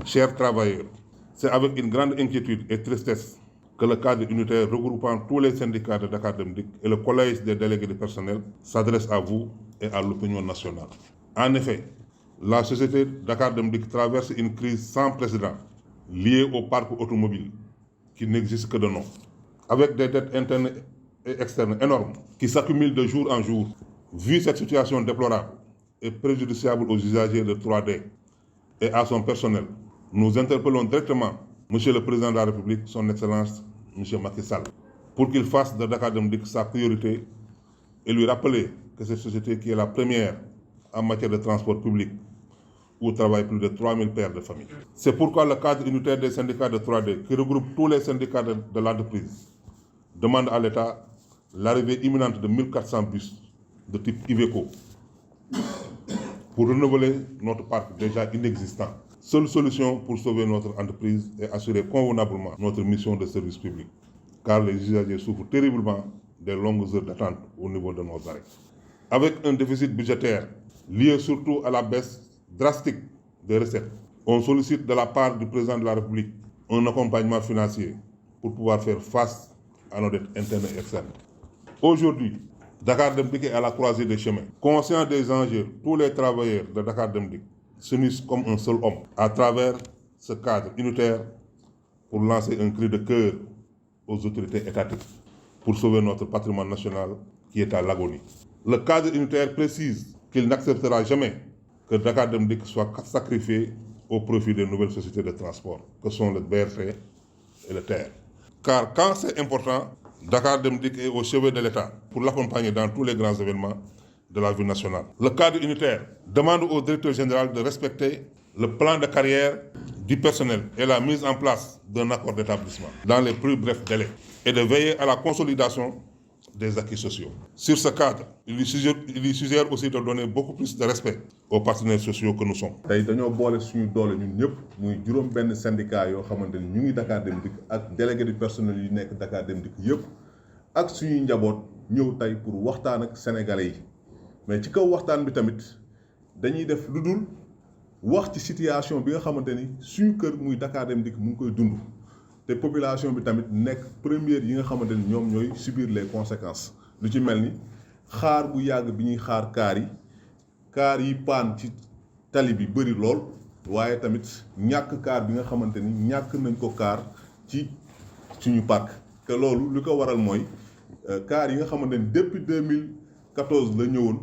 Chers travailleurs, c'est avec une grande inquiétude et tristesse que le cadre unitaire regroupant tous les syndicats de Dakar Dem Dikk et le collège des délégués du personnel s'adresse à vous et à l'opinion nationale. En effet, la société Dakar Dem Dikk traverse une crise sans précédent liée au parc automobile qui n'existe que de nom, avec des dettes internes et externes énormes qui s'accumulent de jour en jour. Vu cette situation déplorable et préjudiciable aux usagers de 3D et à son personnel, nous interpellons directement Monsieur le Président de la République, son Excellence Monsieur Macky Sall, pour qu'il fasse de Dakar Dem Dikk sa priorité et lui rappeler que cette société qui est la première en matière de transport public, où travaillent plus de 3000 pères de famille. C'est pourquoi le cadre unitaire des syndicats de 3D, qui regroupe tous les syndicats de l'entreprise, demande à l'État l'arrivée imminente de 1400 bus de type Iveco pour renouveler notre parc déjà inexistant. Seule solution pour sauver notre entreprise et assurer convenablement notre mission de service public, car les usagers souffrent terriblement des longues heures d'attente au niveau de nos arrêts. Avec un déficit budgétaire lié surtout à la baisse drastique des recettes, on sollicite de la part du président de la République un accompagnement financier pour pouvoir faire face à nos dettes internes et externes. Aujourd'hui, Dakar Dem Dikk est à la croisée des chemins. Conscient des enjeux, tous les travailleurs de Dakar Dem Dikk s'unissent comme un seul homme à travers ce cadre unitaire pour lancer un cri de cœur aux autorités étatiques pour sauver notre patrimoine national qui est à l'agonie. Le cadre unitaire précise qu'il n'acceptera jamais que Dakar Dem Dikk soit sacrifié au profit des nouvelles sociétés de transport, que sont le BRT et le TER. Car quand c'est important, Dakar Dem Dikk est au chevet de l'État pour l'accompagner dans tous les grands événements de la vie nationale. Le cadre unitaire demande au directeur général de respecter le plan de carrière du personnel et la mise en place d'un accord d'établissement dans les plus brefs délais et de veiller à la consolidation des acquis sociaux. Sur ce cadre, il lui suggère aussi de donner beaucoup plus de respect aux partenaires sociaux que nous sommes. tey dañoo boole suñu doole ñun ñëpp muy juróom benn syndicat yoo xamante ni ñu ngi Dakar Dem Dikk ak délégué du personnel yu nekk Dakar Dem Dikk yëpp ak suñuy njaboot ñëw tey pour waxtaan ak sénégalais yi mais ci kaw waxtaan bi tamit dañuy def lu dul wax ci situation bi nga xamante ni suñu kër muy Dakar Dem Dikk mu ngi koy dund. te population bi tamit nekk première yi nga xamante ni ñoom ñooy subir les conséquences lu ci mel ni xaar bu yàgg bi ñuy xaar kaar yi paan ci tali bi bëri lool waaye tamit ñàkk kaar bi nga xamante ni ñàkk nañ ko kaar ci suñu parc te loolu li ko waral mooy kaar yi nga xamante ni depuis 2014 la ñëwoon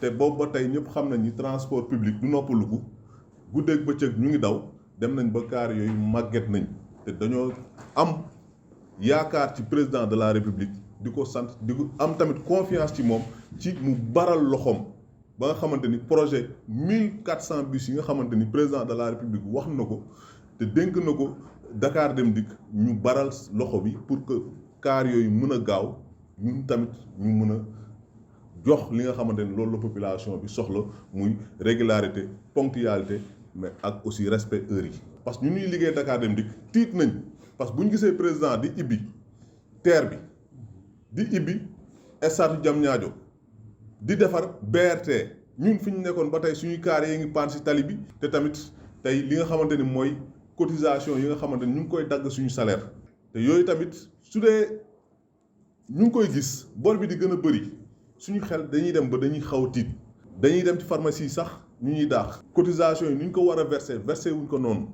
te boobu ba tey ñëpp xam nañ ni transport public du noppaluku guddeeg bëccëg ñu ngi daw dem nañ ba kaar yooyu màgget nañ. te dañoo am yaakaar ci président de la république di ko sant di ko am tamit confiance ci moom ci mu baral loxoom ba nga xamante ni projet 1400 bus yi nga xamante ni président de la république wax na ko te dénk na ko Dakar Dem Dikk ñu baral loxo bi pour que kaar yooyu mën a gaaw ñun tamit ñu mën a jox li nga xamante ni loolu la population bi soxla muy régularité ponctualité mais ak aussi respect heures yi. parce que ñu ñuy liggéey Dakar Dem Dikk tiit nañ parce que bu ñu gisee président di ibbi TER bi di ibbi stade Diamniadio di defar BRT ñun fi ñu nekkoon ba tey suñuy kaar yi ngi paan si tali bi te tamit tey li nga xamante ni mooy cotisation yi nga xamante ni ñu ngi koy dagg suñu salaire te yooyu tamit su dee ñu ngi koy gis bor bi di gën a bëri suñu xel dañuy dem ba dañuy xaw a tiit dañuy dem ci pharmacie yi sax ñu ñuy daax cotisation yi ni ñu ko war a verser wuñ ko noonu.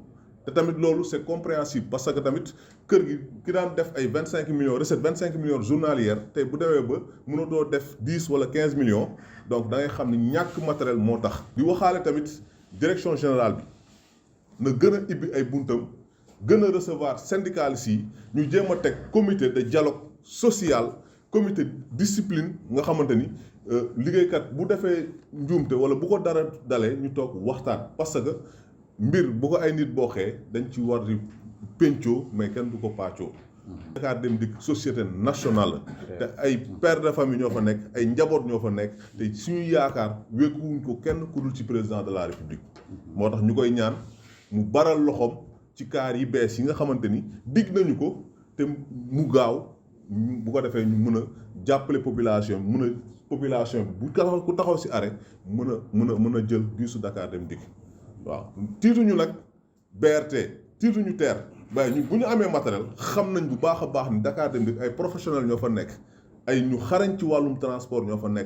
te tamit loolu c'est compréhensible parce que tamit kër gi ki daan def ay 25 millions recette 25 millions journalière tey bu demee ba mënatoo def 10 wala 15 millions donc da ngay xam ni ñàkk matériel moo tax. di waxaale tamit direction générale bi na gën a ibbi ay buntam gën a recevoir syndicalistes yi ñu jéem a teg comité de dialogue social comité discipline nga xamante ni liggéeykat bu defee njuumte wala bu ko dara dalee ñu toog waxtaan parce que. mbir bu ko ay nit booxee dañ ci war di pencoo mais kenn du ko pàccoo. Dakar Dem Dikk société nationale la. te ay père de famille ñoo fa nekk ay njaboot ñoo fa nekk te suñu yaakaar wékkuwuñ ko kenn ku dul ci président de la république. moo tax ñu koy ñaan mu baral loxoom ci kaar yi bees yi nga xamante ni digg nañu ko te mu gaaw bu ko defee ñu mën a jàppale population bi mën a population bi bu taxaw si arrêt mën a jël bisu Dakar Dem Dikk. waaw tiituñu nag BRT tiituñu TER waaye ñun bu ñu amee matériel xam nañ bu baax a baax ni Dakar Dem Dikk ay professionnels ñoo fa nekk ay ñu xarañ ci wàllum transport ñoo fa nekk.